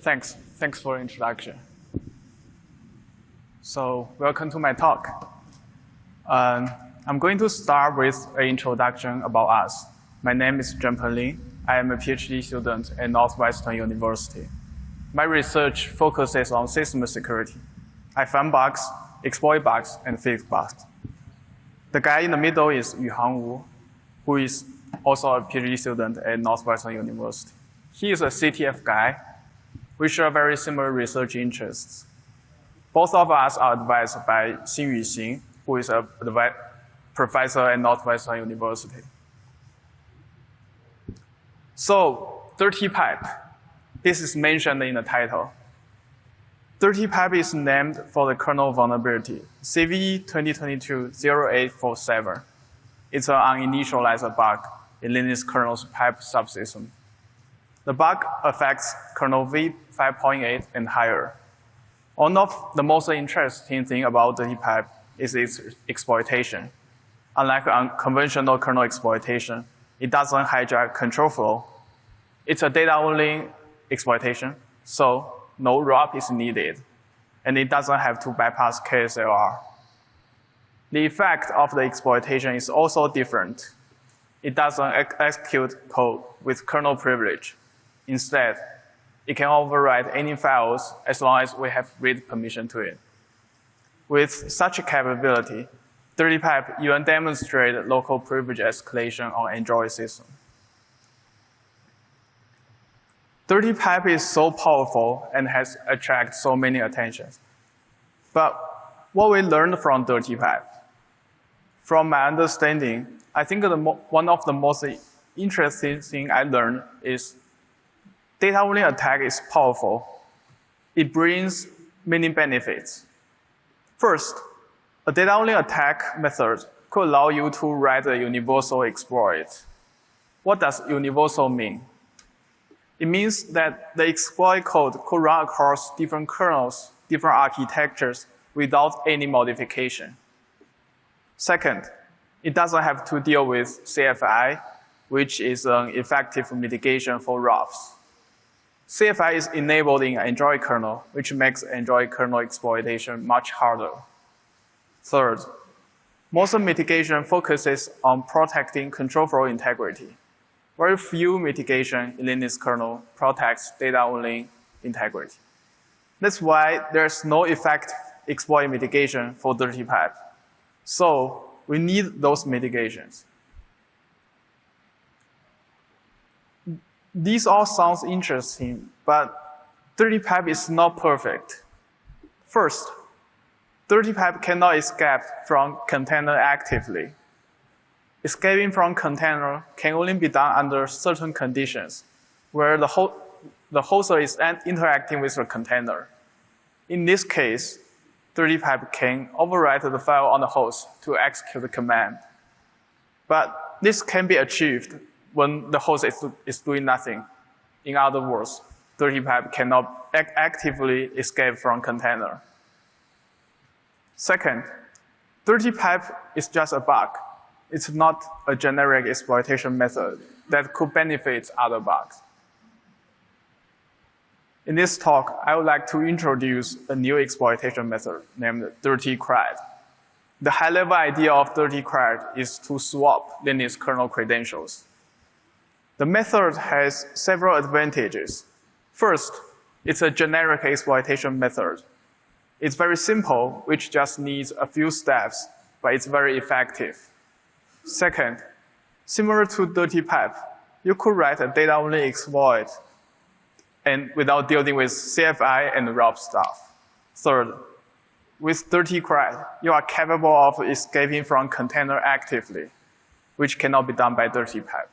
Thanks for the introduction. So welcome to my talk. I'm going to start with an introduction about us. My name is Zhenpeng. I am a PhD student at Northwestern University. My research focuses on system security. I find bugs, exploit bugs, and fix bugs. The guy in the middle is Yuhang, who is also a PhD student at Northwestern University. He is a CTF guy. We share very similar research interests. Both of us are advised by Xing, who is a professor at Northwestern University. So, Dirty Pipe. This is mentioned in the title. Dirty Pipe is named for the kernel vulnerability, CVE 2022-0847. It's an uninitialized bug in Linux kernel's pipe subsystem. The bug affects kernel v5.8 and higher. One of the most interesting things about Dirty Pipe is its exploitation. Unlike conventional kernel exploitation, it doesn't hijack control flow. It's a data-only exploitation, so no ROP is needed, and it doesn't have to bypass KSLR. The effect of the exploitation is also different. It doesn't execute code with kernel privilege. Instead, it can overwrite any files as long as we have read permission to it. With such a capability, Dirty Pipe even demonstrates local privilege escalation on Android system. Dirty Pipe is so powerful and has attracted so many attentions. But what we learned from Dirty Pipe? From my understanding, I think one of the most interesting things I learned is data-only attack is powerful. It brings many benefits. First, a data-only attack method could allow you to write a universal exploit. What does universal mean? It means that the exploit code could run across different kernels, different architectures without any modification. Second, it doesn't have to deal with CFI, which is an effective mitigation for ROPs. CFI is enabled in Android kernel, which makes Android kernel exploitation much harder. Third, most mitigation focuses on protecting control flow integrity. Very few mitigation in Linux kernel protects data-only integrity. That's why there's no effective exploit mitigation for Dirty Pipe. So we need those mitigations. These all sounds interesting, but Dirty Pipe is not perfect. First, Dirty Pipe cannot escape from container actively. Escaping from container can only be done under certain conditions, where the hoster is interacting with the container. In this case, Dirty Pipe can overwrite the file on the host to execute the command. But this can be achieved when the host is doing nothing. In other words, Dirty Pipe cannot actively escape from container. Second, Dirty Pipe is just a bug. It's not a generic exploitation method that could benefit other bugs. In this talk, I would like to introduce a new exploitation method named Dirty Cred. The high-level idea of Dirty Cred is to swap Linux kernel credentials. The method has several advantages. First, it's a generic exploitation method. It's very simple, which just needs a few steps, but it's very effective. Second, similar to Dirty Pipe, you could write a data-only exploit and without dealing with CFI and ROP stuff. Third, with Dirty Cred, you are capable of escaping from container actively, which cannot be done by Dirty Pipe.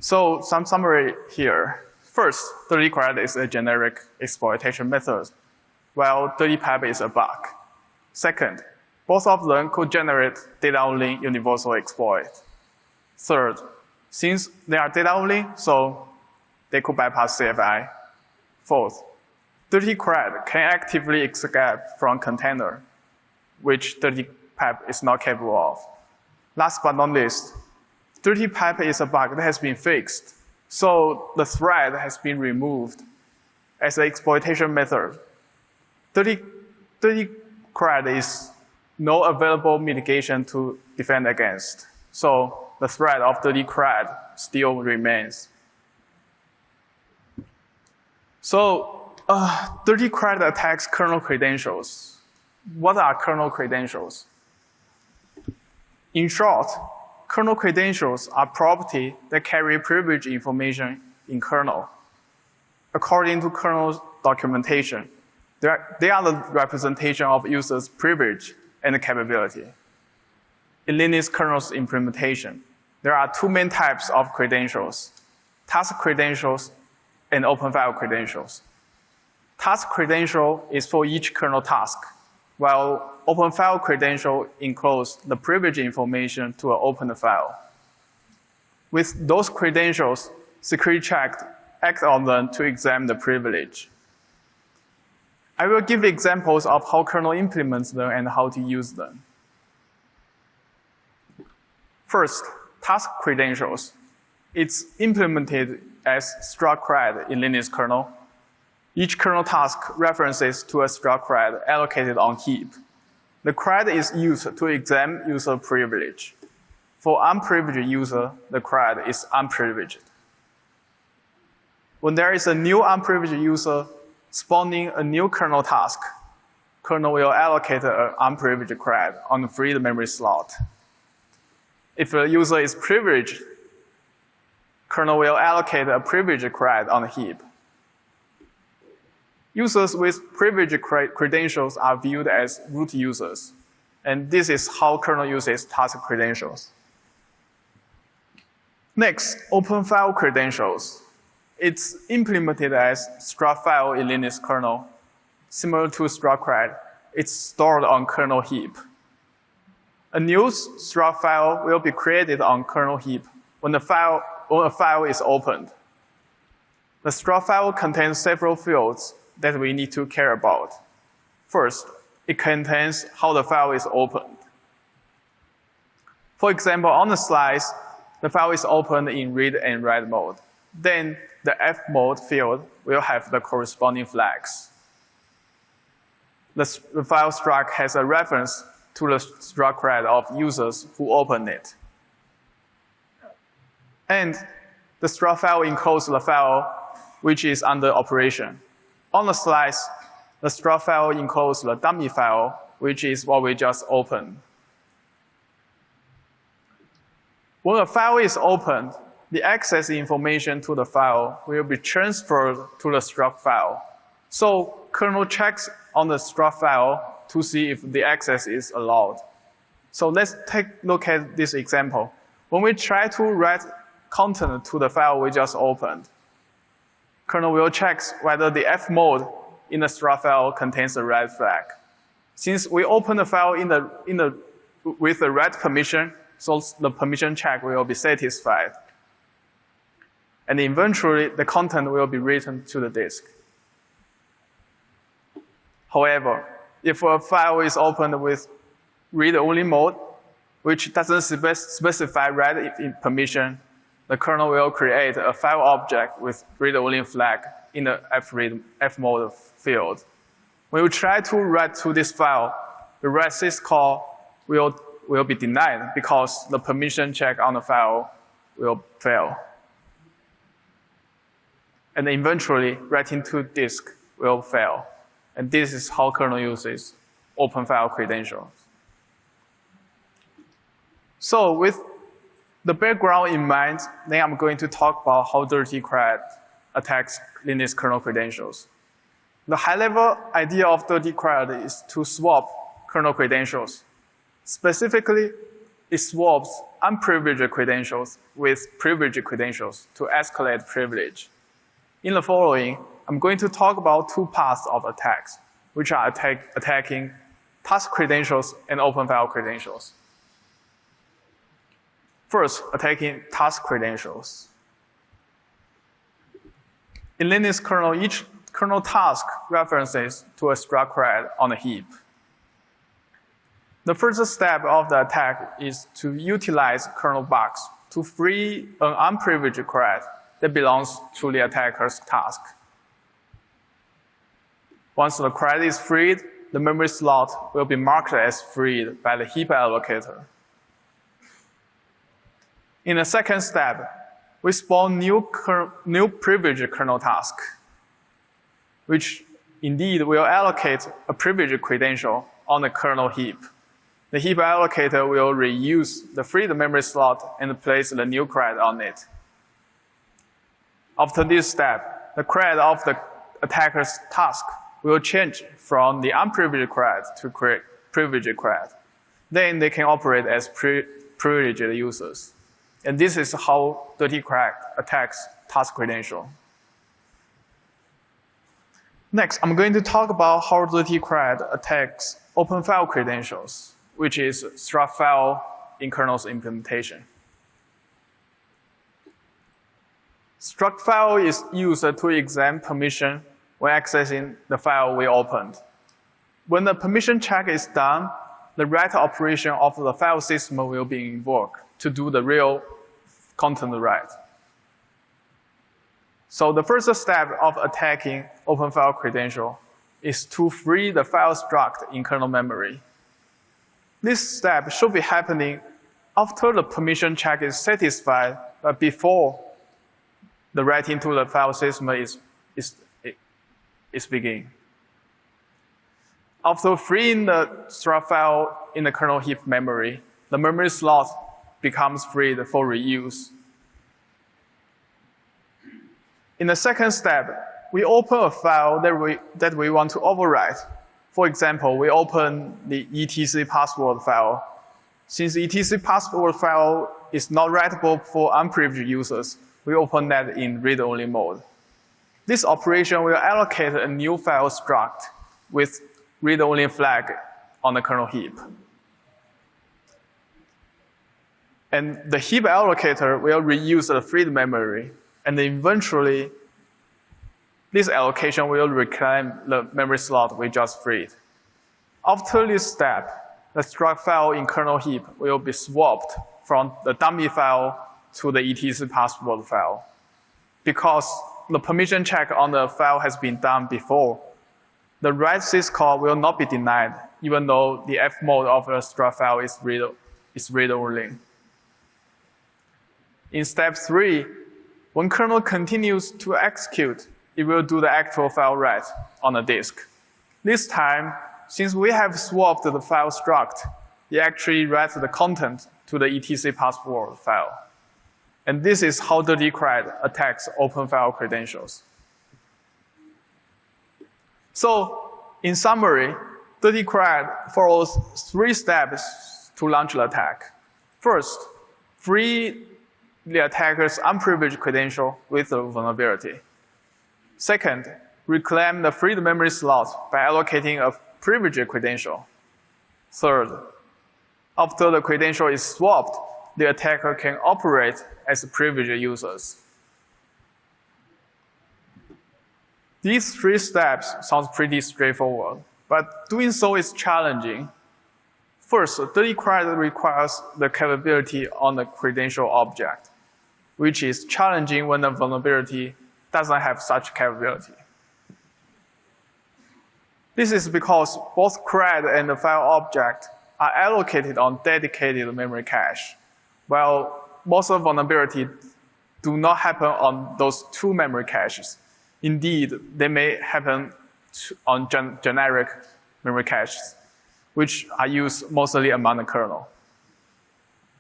So some summary here. First, Dirty Cred is a generic exploitation method, while Dirty Pipe is a bug. Second, both of them could generate data-only universal exploit. Third, since they are data-only, so they could bypass CFI. Fourth, Dirty Cred can actively escape from container, which Dirty Pipe is not capable of. Last but not least, Dirty Pipe is a bug that has been fixed. So the thread has been removed as an exploitation method. Dirty Cred is no available mitigation to defend against. So the threat of Dirty Cred still remains. So Dirty Cred attacks kernel credentials. What are kernel credentials? In short, kernel credentials are properties that carry privileged information in kernel. According to kernel documentation, they are the representation of users' privilege and capability. In Linux kernel's implementation, there are two main types of credentials: task credentials and open file credentials. Task credential is for each kernel task, while open file credential includes the privilege information to an open file. With those credentials, security check acts on them to examine the privilege. I will give examples of how kernel implements them and how to use them. First, task credentials. It's implemented as struct cred in Linux kernel. Each kernel task references to a struct cred allocated on heap. The cred is used to examine user privilege. For unprivileged user, the cred is unprivileged. When there is a new unprivileged user spawning a new kernel task, kernel will allocate an unprivileged cred on the freed memory slot. If the user is privileged, kernel will allocate a privileged cred on the heap. Users with privileged credentials are viewed as root users, and this is how kernel uses task credentials. Next, open file credentials. It's implemented as struct file in Linux kernel. Similar to struct cred, it's stored on kernel heap. A new struct file will be created on kernel heap when a file is opened. The struct file contains several fields that we need to care about. First, it contains how the file is opened. For example, on the slice, the file is opened in read and write mode. Then the F mode field will have the corresponding flags. The file struct has a reference to the struct cred of users who open it. And the struct file encodes the file which is under operation. On the slice, the struct file encodes the dummy file, which is what we just opened. When a file is opened, the access information to the file will be transferred to the struct file. So kernel checks on the struct file to see if the access is allowed. So let's take a look at this example. When we try to write content to the file we just opened, kernel will check whether the F mode in the struct file contains a red flag. Since we open the file with the red permission, so the permission check will be satisfied. And eventually, the content will be written to the disk. However, if a file is opened with read-only mode, which doesn't specify read permission, the kernel will create a file object with read-only flag in the F mode field. When you try to write to this file, the write syscall will be denied because the permission check on the file will fail. And eventually, writing to disk will fail. And this is how kernel uses open file credentials. So with the background in mind, then I'm going to talk about how Dirty Cred attacks Linux kernel credentials. The high-level idea of Dirty Cred is to swap kernel credentials. Specifically, it swaps unprivileged credentials with privileged credentials to escalate privilege. In the following, I'm going to talk about two paths of attacks, which are attacking task credentials and open file credentials. First, attacking task credentials. In Linux kernel, each kernel task references to a struct cred on a heap. The first step of the attack is to utilize kernel bugs to free an unprivileged cred that belongs to the attacker's task. Once the cred is freed, the memory slot will be marked as freed by the heap allocator. In the second step, we spawn new privileged kernel task, which indeed will allocate a privileged credential on the kernel heap. The heap allocator will reuse the freed memory slot and place the new cred on it. After this step, the cred of the attacker's task will change from the unprivileged cred to privileged cred. Then they can operate as privileged users. And this is how Dirty Cred attacks task credential. Next, I'm going to talk about how Dirty Cred attacks open file credentials, which is struct file in kernel's implementation. Struct file is used to examine permission when accessing the file we opened. When the permission check is done, the write operation of the file system will be invoked to do the real content write. So the first step of attacking open file credential is to free the file struct in kernel memory. This step should be happening after the permission check is satisfied, but before the writing to the file system is beginning. After freeing the struct file in the kernel heap memory, the memory slot becomes freed for reuse. In the second step, we open a file that we want to overwrite. For example, we open the etc password file. Since the etc password file is not writable for unprivileged users, we open that in read-only mode. This operation will allocate a new file struct with read-only flag on the kernel heap. And the heap allocator will reuse the freed memory, and eventually, this allocation will reclaim the memory slot we just freed. After this step, the struct file in kernel heap will be swapped from the dummy file to the etc password file. Because the permission check on the file has been done before, the write syscall will not be denied, even though the F mode of the struct file is read-only. In step 3, when kernel continues to execute, it will do the actual file write on the disk. This time, since we have swapped the file struct, it actually writes the content to the etc password file. And this is how Dirty Cred attacks open file credentials. So, in summary, Dirty Cred follows 3 steps to launch the attack. First, free the attacker's unprivileged credential with the vulnerability. Second, reclaim the freed memory slot by allocating a privileged credential. Third, after the credential is swapped, the attacker can operate as privileged users. These 3 steps sound pretty straightforward, but doing so is challenging. First, Dirty Cred requires the capability on the credential object, which is challenging when the vulnerability doesn't have such capability. This is because both cred and the file object are allocated on dedicated memory cache, while most of the vulnerability do not happen on those 2 memory caches. Indeed, they may happen on generic memory caches, which are used mostly among the kernel.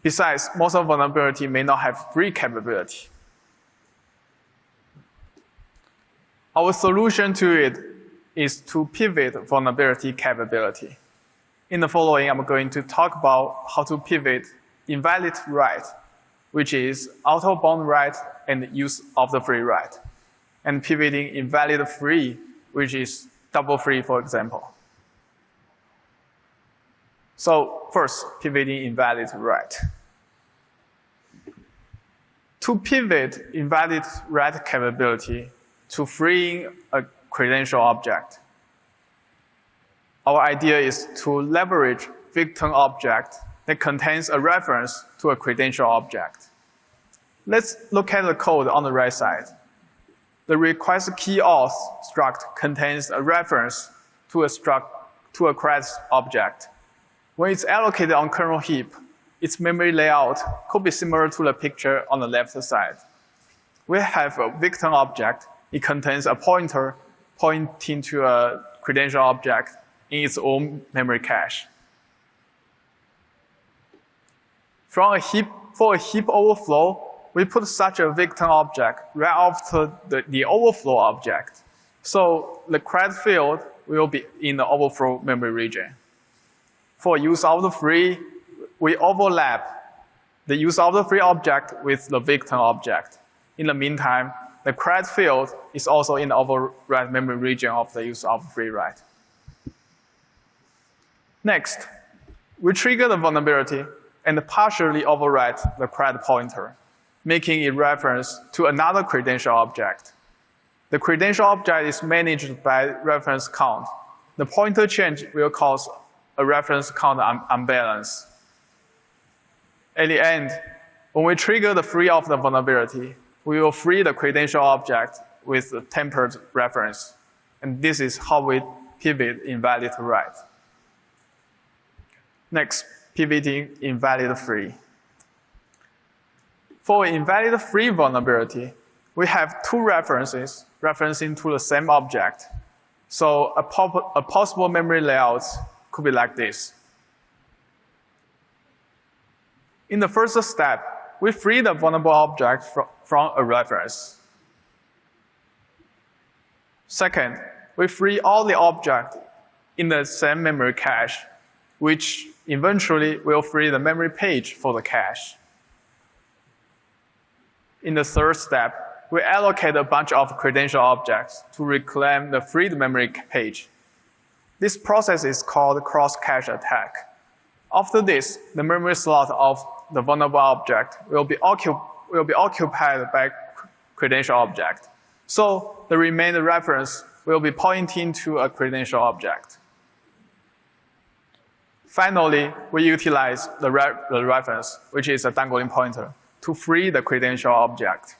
Besides, most of the vulnerability may not have free capability. Our solution to it is to pivot vulnerability capability. In the following, I'm going to talk about how to pivot invalid write, which is auto-bound write and use of the free write, and pivoting invalid free, which is double free, for example. So first, pivoting invalid write. To pivot invalid write capability to freeing a credential object, our idea is to leverage victim object that contains a reference to a credential object. Let's look at the code on the right side. The request key auth struct contains a reference to a cred object. When it's allocated on kernel heap, its memory layout could be similar to the picture on the left side. We have a victim object. It contains a pointer pointing to a credential object in its own memory cache. For a heap overflow, we put such a victim object right after the overflow object. So the cred field will be in the overflow memory region. For use of the free, we overlap the use of the free object with the victim object. In the meantime, the cred field is also in the overwrite memory region of the use of free write. Next, we trigger the vulnerability and partially overwrite the cred pointer, making it reference to another credential object. The credential object is managed by reference count. The pointer change will cause a reference count unbalance. At the end, when we trigger the free of the vulnerability, we will free the credential object with a tempered reference. And this is how we pivot invalid to write. Next, pivoting invalid free. For invalid free vulnerability, we have two references referencing to the same object. So a possible memory layout could be like this. In the first step, we free the vulnerable object from a reference. Second, we free all the objects in the same memory cache, which eventually will free the memory page for the cache. In the third step, we allocate a bunch of credential objects to reclaim the freed memory page. This process is called cross-cache attack. After this, the memory slot of the vulnerable object will be occupied by credential object. So the remaining reference will be pointing to a credential object. Finally, we utilize the reference, which is a dangling pointer, to free the credential object.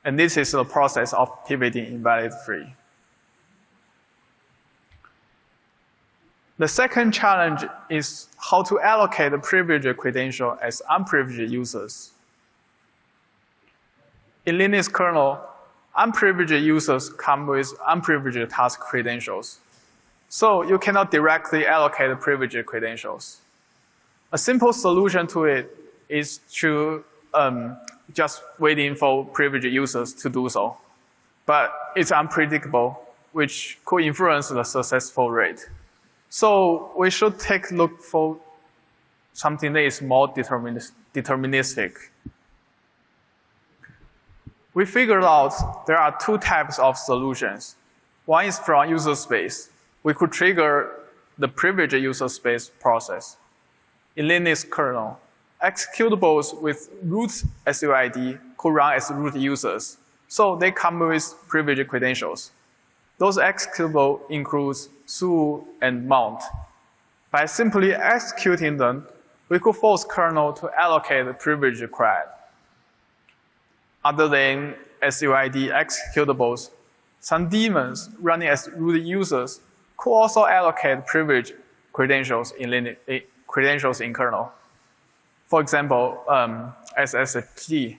And this is the process of pivoting invalid free. The second challenge is how to allocate the privileged credential as unprivileged users. In Linux kernel, unprivileged users come with unprivileged task credentials. So you cannot directly allocate the privileged credentials. A simple solution to it is to just waiting for privileged users to do so. But it's unpredictable, which could influence the successful rate. So we should take a look for something that is more deterministic. We figured out there are two types of solutions. One is from user space. We could trigger the privileged user space process. In Linux kernel, executables with root SUID could run as root users. So they come with privileged credentials. Those executables include su and mount. By simply executing them, we could force kernel to allocate the privileged cred. Other than SUID executables, some daemons running as root users could also allocate privileged credentials in kernel. For example, SSH,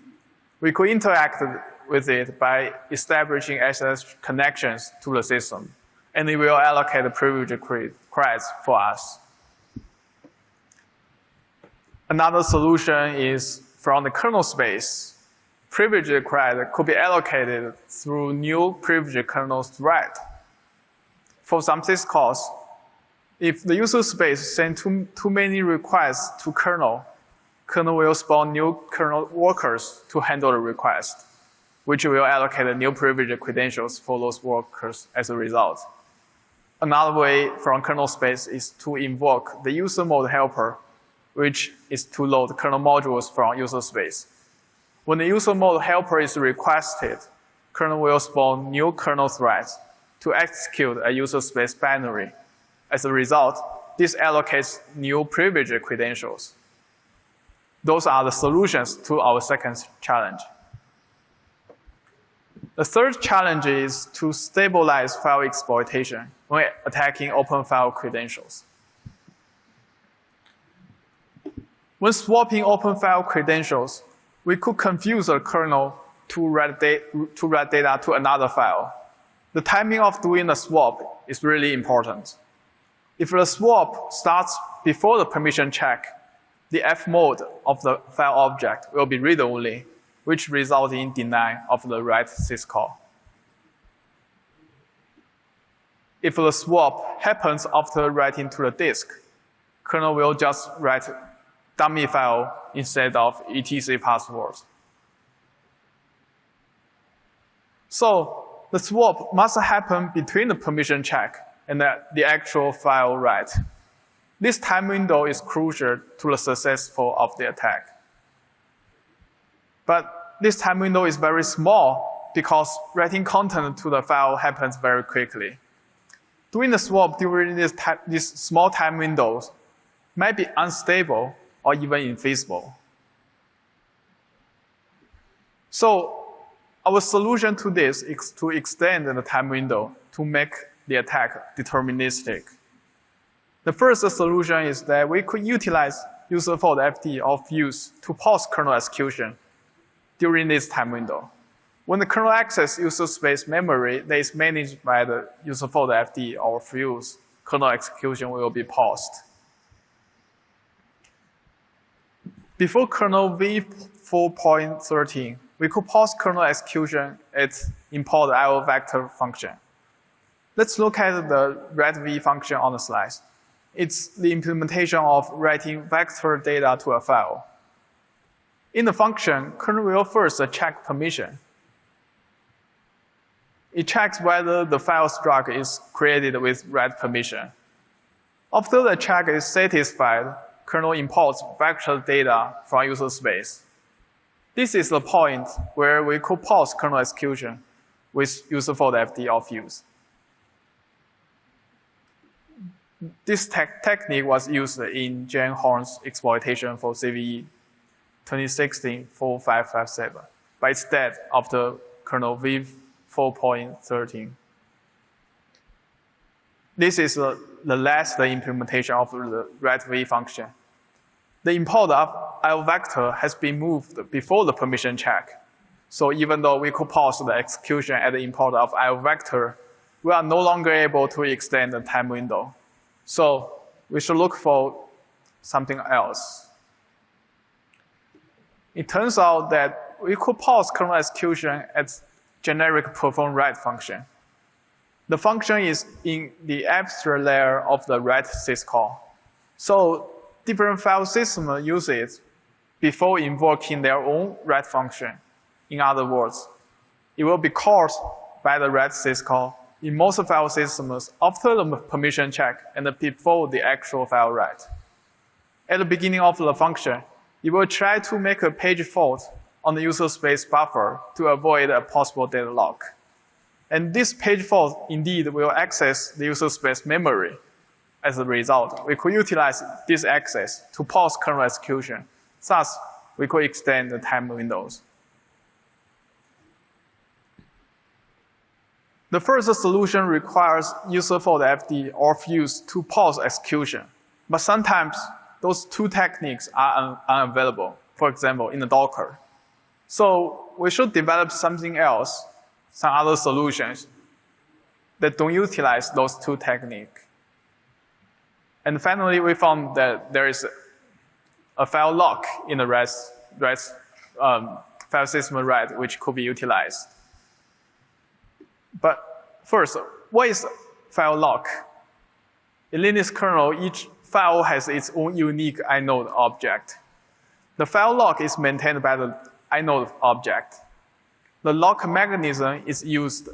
we could interact with it by establishing SSH connections to the system, and it will allocate the privileged creds for us. Another solution is from the kernel space. Privileged cred could be allocated through new privileged kernel thread. For some syscalls, if the user space sends too many requests to kernel will spawn new kernel workers to handle the request, which will allocate new privileged credentials for those workers as a result. Another way from kernel space is to invoke the user mode helper, which is to load kernel modules from user space. When the user mode helper is requested, kernel will spawn new kernel threads to execute a user space binary. As a result, this allocates new privileged credentials. Those are the solutions to our second challenge. The third challenge is to stabilize file exploitation when attacking open file credentials. When swapping open file credentials, we could confuse the kernel to write data to another file. The timing of doing the swap is really important. If the swap starts before the permission check, the F mode of the file object will be read-only, which results in deny of the write syscall. If the swap happens after writing to the disk, kernel will just write dummy file instead of etc passwords. So the swap must happen between the permission check and the actual file write. This time window is crucial to the success of the attack. But this time window is very small because writing content to the file happens very quickly. Doing the swap during these small time windows might be unstable or even infeasible. So our solution to this is to extend the time window to make the attack deterministic. The first solution is that we could utilize user-fault FD or fuse to pause kernel execution during this time window. When the kernel accesses user space memory that is managed by the user-fault FD or fuse, kernel execution will be paused. Before kernel v4.13, we could pause kernel execution at import IO vector function. Let's look at the write_v function on the slide. It's the implementation of writing vector data to a file. In the function, kernel will first check permission. It checks whether the file struct is created with write permission. After the check is satisfied, kernel imports vector data from user space. This is the point where we could pause kernel execution with user-fault FD or fuse. This technique was used in Zhenpeng's exploitation for CVE 2016-4557, but it's dead after kernel v4.13. This is the last implementation of the write_v function. The import of IO vector has been moved before the permission check. So even though we could pause the execution at the import of IO vector, we are no longer able to extend the time window. So we should look for something else. It turns out that we could pause kernel execution at generic perform write function. The function is in the abstract layer of the write syscall. So different file systems use it before invoking their own write function. In other words, it will be called by the write syscall in most file systems after the permission check and before the actual file write. At the beginning of the function, it will try to make a page fault on the user space buffer to avoid a possible data lock. And this page fault indeed will access the user space memory. As a result, we could utilize this access to pause kernel execution. Thus, we could extend the time windows. The first solution requires user-fault FD or fuse to pause execution. But sometimes those two techniques are unavailable, for example, in the Docker. So we should develop something else, some other solutions that don't utilize those two techniques. And finally, we found that there is a file lock in the REST file system write, which could be utilized. But first, what is file lock? In Linux kernel, each file has its own unique inode object. The file lock is maintained by the inode object. The lock mechanism is used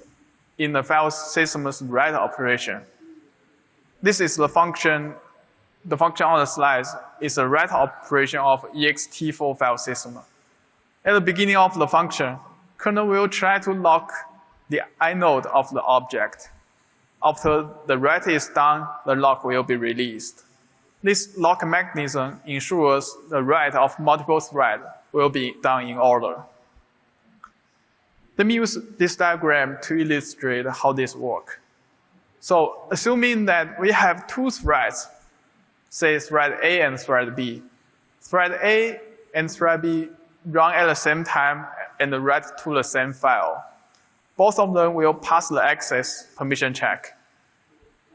in the file system's write operation. This is the function. The function on the slides is a write operation of ext4 file system. At the beginning of the function, kernel will try to lock the inode of the object. After the write is done, the lock will be released. This lock mechanism ensures the write of multiple threads will be done in order. Let me use this diagram to illustrate how this works. So assuming that we have two threads, say thread A and thread B. Thread A and thread B run at the same time and write to the same file. Both of them will pass the access permission check.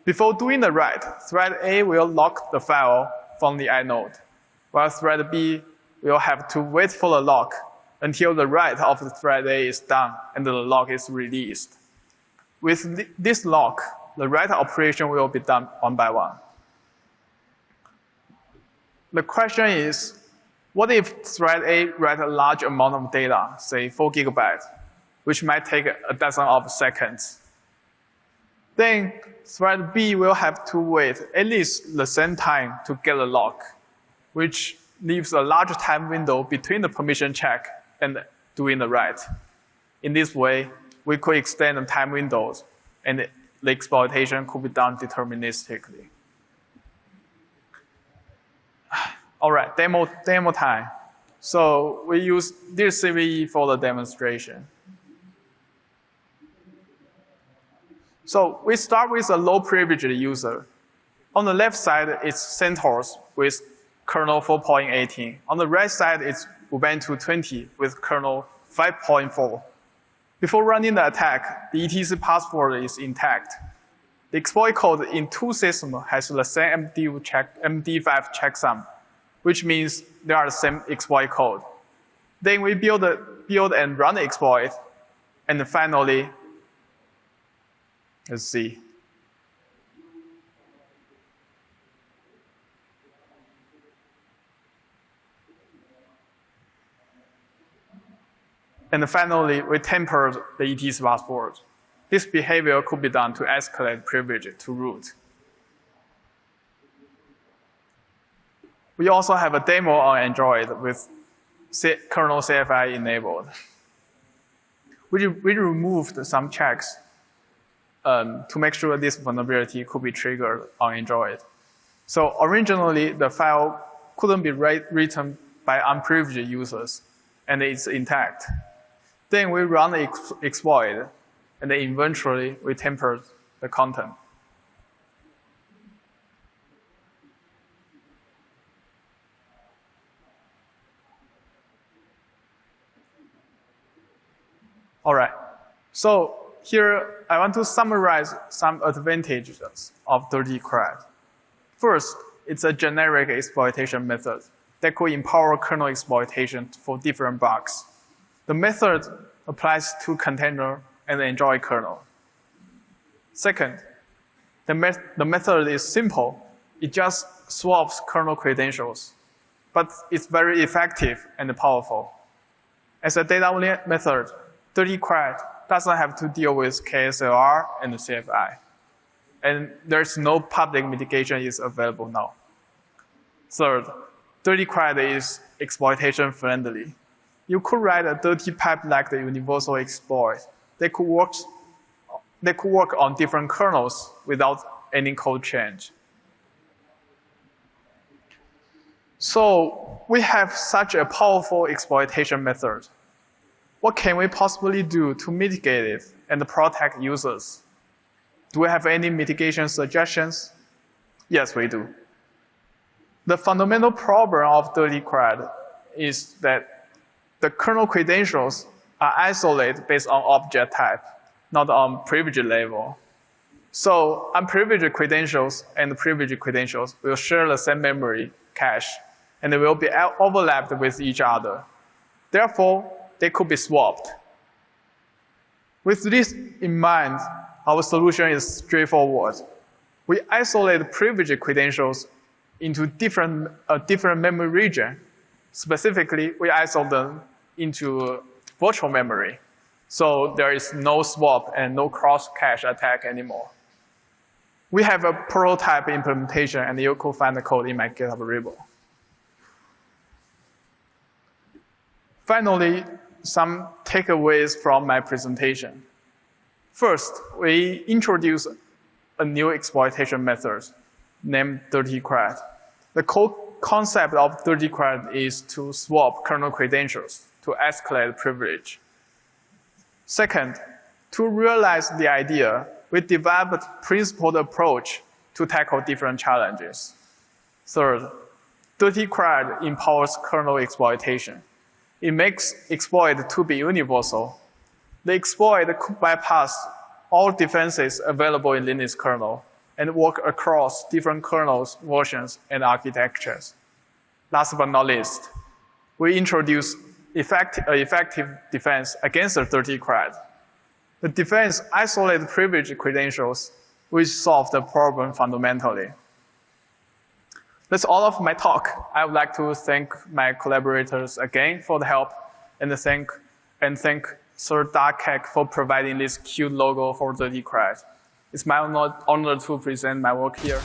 Before doing the write, thread A will lock the file from the inode, while thread B will have to wait for the lock until the write of the thread A is done and the lock is released. With this lock, the write operation will be done one by one. The question is, what if thread A writes a large amount of data, say 4 gigabytes, which might take a dozen of seconds? Then thread B will have to wait at least the same time to get the lock, which leaves a large time window between the permission check and doing the write. In this way, we could extend the time windows and the exploitation could be done deterministically. All right, demo time. So we use this CVE for the demonstration. So we start with a low privileged user. On the left side, it's CentOS with kernel 4.18. On the right side, it's Ubuntu 20 with kernel 5.4. Before running the attack, the etc password is intact. The exploit code in two systems has the same MD5 checksum, which means they are the same exploit code. Then we build and run the exploit, and finally, let's see. And finally, we tempered the etc password. This behavior could be done to escalate privilege to root. We also have a demo on Android with kernel CFI enabled. We removed some checks to make sure this vulnerability could be triggered on Android. So originally, the file couldn't be written by unprivileged users, and it's intact. Then we run the exploit, and then eventually we tempered the content. All right, so here I want to summarize some advantages of Dirty Cred. First, it's a generic exploitation method that could empower kernel exploitation for different bugs. The method applies to container and the Android kernel. Second, the method is simple. It just swaps kernel credentials, but it's very effective and powerful. As a data-only method, Dirty Cred doesn't have to deal with KSLR and CFI. And there's no public mitigation is available now. Third, Dirty Cred is exploitation friendly. You could write a dirty pipe like the universal exploit. They could work on different kernels without any code change. So we have such a powerful exploitation method. What can we possibly do to mitigate it and protect users? Do we have any mitigation suggestions? Yes, we do. The fundamental problem of Dirty Cred is that the kernel credentials are isolated based on object type, not on privilege level. So unprivileged credentials and privileged credentials will share the same memory cache, and they will be overlapped with each other. Therefore, they could be swapped. With this in mind, our solution is straightforward. We isolate privileged credentials into different memory region. Specifically, we isolate them into virtual memory. So there is no swap and no cross-cache attack anymore. We have a prototype implementation, and you could find the code in my GitHub repo. Finally, some takeaways from my presentation. First, we introduced a new exploitation method named Dirty Cred. The core concept of Dirty Cred is to swap kernel credentials to escalate privilege. Second, to realize the idea, we developed a principled approach to tackle different challenges. Third, Dirty Cred empowers kernel exploitation. It makes exploit to be universal. The exploit could bypass all defenses available in Linux kernel and work across different kernels, versions, and architectures. Last but not least, we introduce effective defense against the Dirty Cred. The defense isolates privileged credentials, which solve the problem fundamentally. That's all of my talk. I would like to thank my collaborators again for the help, and thank Sir Darkek for providing this cute logo for Dirty Cred. It's my honor to present my work here.